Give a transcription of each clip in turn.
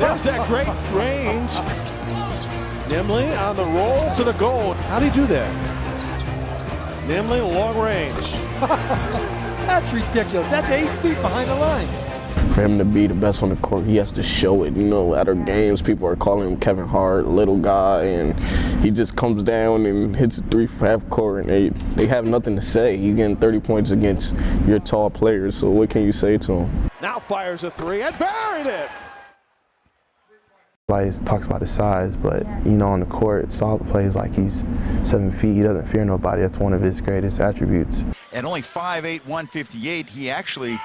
There's that great range. Nimley on the roll to the goal. How'd he do that? Nimley, long range. That's ridiculous. That's 8 feet behind the line. For him to be the best on the court, he has to show it. You know, at our games, people are calling him Kevin Hart, little guy, and he just comes down and hits a 3 for half court, and they have nothing to say. He's getting 30 points against your tall players, so what can you say to him? Now fires a 3 and buried it. Everybody talks about his size, but you know, on the court, Saah plays like he's 7 feet. He doesn't fear nobody. That's one of his greatest attributes. At only 5'8", 158, he actually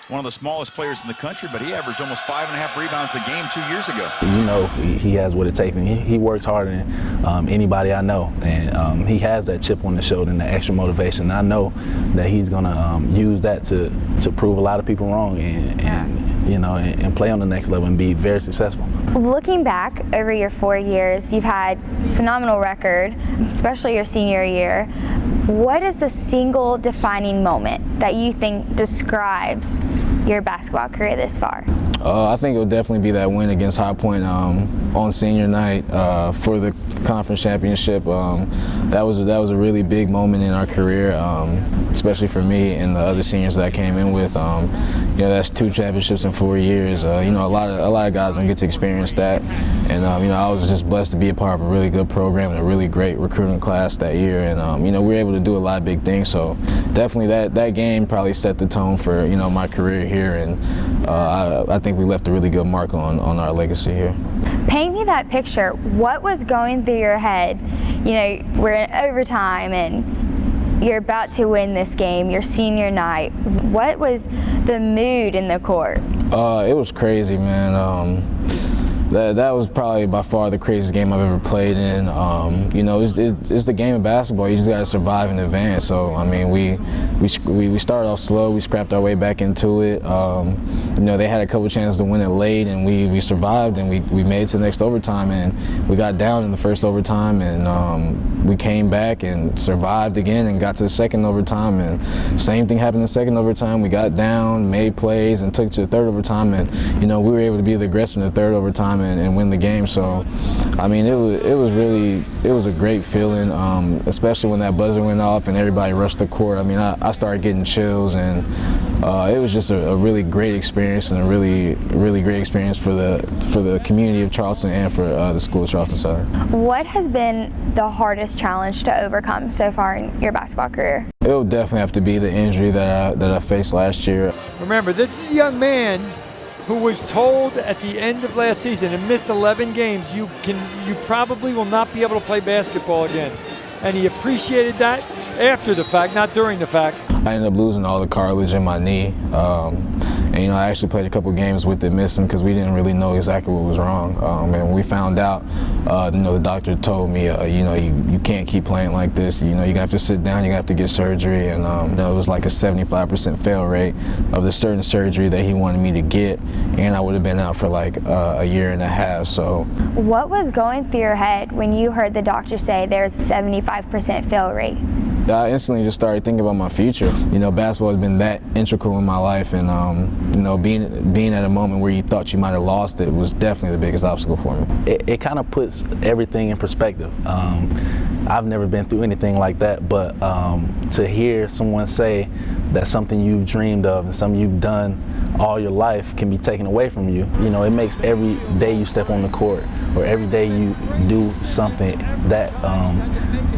one of the smallest players in the country, but he averaged almost 5.5 rebounds a game 2 years ago. You know, he has what it takes, and he works harder than anybody I know, and he has that chip on the shoulder and that extra motivation. I know that he's going to use that to prove a lot of people wrong and play on the next level and be very successful. Looking back over your 4 years, you've had a phenomenal record, especially your senior year. What is the single defining moment that you think describes your basketball career this far? I think it would definitely be that win against High Point on senior night for the conference championship. That was a really big moment in our career, especially for me and the other seniors that I came in with. You know, that's 2 championships in 4 years. You know, a lot of guys don't get to experience that, and you know, I was just blessed to be a part of a really good program and a really great recruiting class that year. And you know, we were able to do a lot of big things. So definitely that game probably set the tone for my career here, and I think we left a really good mark on our legacy here. Paint me that picture. What was going through your head? You know, we're in overtime and you're about to win this game, your senior night. What was the mood in the court? It was crazy, man. That was probably by far the craziest game I've ever played in. You know, it's the game of basketball. You just got to survive in advance. So I mean, we started off slow. We scrapped our way back into it. You know, they had a couple chances to win it late, and we survived, and we made it to the next overtime, and we got down in the first overtime, and we came back and survived again and got to the second overtime, and same thing happened in the second overtime. We got down, made plays, and took it to the third overtime, and you know, we were able to be the aggressor in the third overtime and win the game. So I mean, it was a great feeling, especially when that buzzer went off and everybody rushed the court. I mean, I started getting chills, and it was just a really great experience, and a really great experience for the community of Charleston and for the school of Charleston Southern. What has been the hardest challenge to overcome so far in your basketball career? It will definitely have to be the injury that I faced last year. Remember, this is a young man who was told at the end of last season and missed 11 games, you probably will not be able to play basketball again. And he appreciated that after the fact, not during the fact. I ended up losing all the cartilage in my knee. And you know, I actually played a couple games with it missing because we didn't really know exactly what was wrong. And when we found out, you know, the doctor told me, you know, you can't keep playing like this. You know, you're gonna have to sit down, you're gonna have to get surgery. And you know, it was like a 75% fail rate of the certain surgery that he wanted me to get, and I would have been out for like a year and a half. So what was going through your head when you heard the doctor say there's a 75% fail rate? I instantly just started thinking about my future. You know, basketball has been that integral in my life, and you know, being at a moment where you thought you might have lost it was definitely the biggest obstacle for me. It kind of puts everything in perspective. I've never been through anything like that, but to hear someone say that something you've dreamed of and something you've done all your life can be taken away from you, you know, it makes every day you step on the court or every day you do something that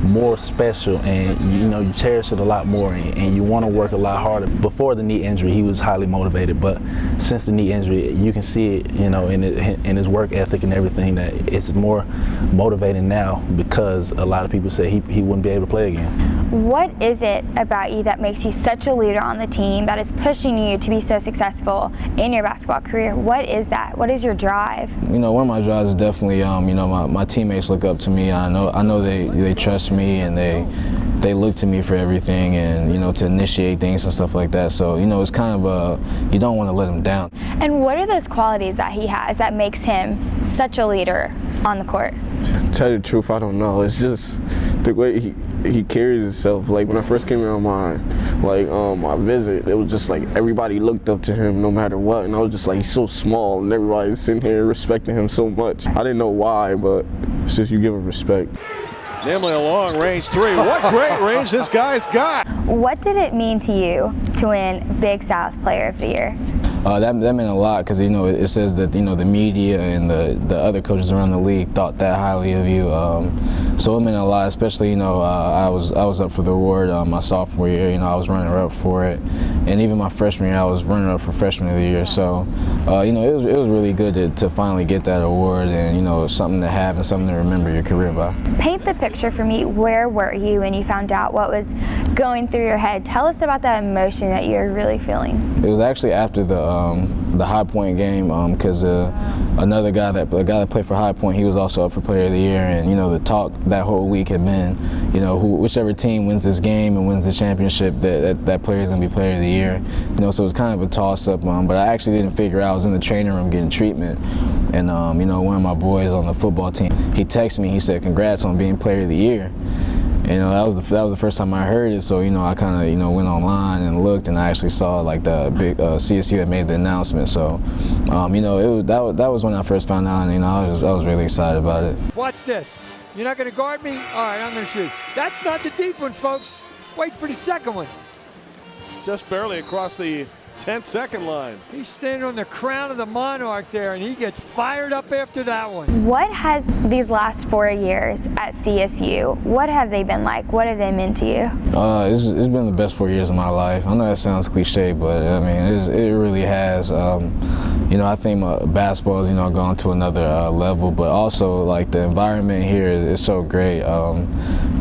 more special, and you know, you cherish it a lot more, and you want to work a lot harder. Before the knee injury, he was highly motivated, but since the knee injury, you can see it, you know, in his work ethic and everything, that it's more motivating now because a lot of people say he wouldn't be able to play again. What is it about you that makes you such a leader on the team, that is pushing you to be so successful in your basketball career? What is that? What is your drive? You know, one of my drives is definitely, you know, my teammates look up to me. I know they trust me, and they look to me for everything, and you know, to initiate things and stuff like that. So you know, it's kind of you don't want to let him down. And what are those qualities that he has that makes him such a leader on the court? tell you the truth, I don't know. It's just the way he carries himself. Like when I first came on my visit, it was just like everybody looked up to him no matter what, and I was just like, he's so small, and everybody's sitting here respecting him so much. I didn't know why, but it's just you give him respect. Nimley, a long range three. What great range this guy's got. What did it mean to you to win Big South Player of the Year? That meant a lot because, you know, it says that, you know, the media and the other coaches around the league thought that highly of you. So it meant a lot, especially, you know, I was up for the award my sophomore year. You know, I was running up for it, and even my freshman year, I was running up for Freshman of the Year. So, you know, it was really good to finally get that award, and, you know, something to have and something to remember your career by. Paint the picture for me. Where were you when you found out? What was going through your head? Tell us about that emotion that you're really feeling. It was actually after the High Point game, because another guy that played for High Point, he was also up for Player of the Year, and, you know, the talk that whole week had been, you know, whichever team wins this game and wins the championship, that player is going to be Player of the Year. You know, so it was kind of a toss-up, but I actually didn't figure out. I was in the training room getting treatment, and you know, one of my boys on the football team, he texted me. He said, "Congrats on being Player of the Year." And, you know, that was the first time I heard it. So, you know, I kind of, you know, went online and looked, and I actually saw like the big CSU had made the announcement. So, you know, that was when I first found out, and, you know, I was really excited about it. Watch this. You're not going to guard me? All right, I'm going to shoot. That's not the deep one, folks. Wait for the second one. Just barely across the 10-second line. He's standing on the crown of the monarch there, and he gets fired up after that one. What has these last 4 years at CSU, what have they been like? What have they meant to you? It's been the best 4 years of my life. I know that sounds cliche, but I mean, it really has. You know, I think basketball has, you know, gone to another level, but also like the environment here is so great.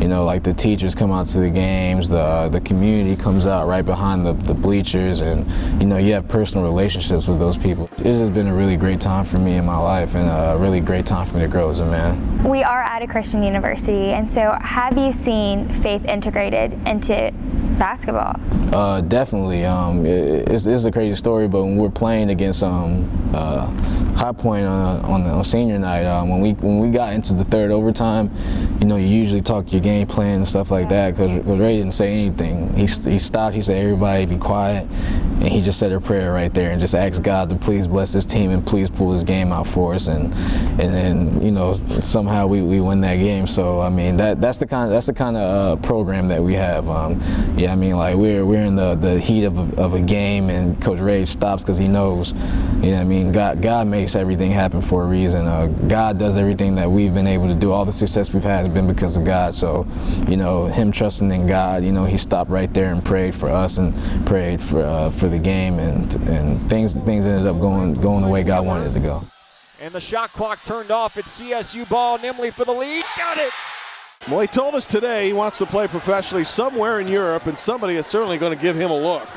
You know, like the teachers come out to the games, the community comes out right behind the bleachers, and, you know, you have personal relationships with those people. It's just been a really great time for me in my life, and a really great time for me to grow as a man. We are at a Christian university, and so have you seen faith integrated into basketball? Definitely. It's a crazy story, but when we're playing against High Point on senior night, when we got into the third overtime, you know, you usually talk to your game plan and stuff like that, because Ray didn't say anything. He stopped. He said, "Everybody be quiet," and he just said a prayer right there and just asked God to please bless this team and please pull this game out for us, and then, you know, somehow we win that game. So I mean, that's the kind of program that we have. Yeah, I mean, like we're in the heat of a game, and Coach Ray stops because he knows, you know what I mean, God makes everything happen for a reason. God does everything that we've been able to do. All the success we've had has been because of God. So, you know, him trusting in God, you know, he stopped right there and prayed for us and prayed for the game, and things ended up going the way God wanted it to go. And the shot clock turned off. It's CSU ball. Nimley for the lead. Got it. Well, he told us today he wants to play professionally somewhere in Europe, and somebody is certainly going to give him a look.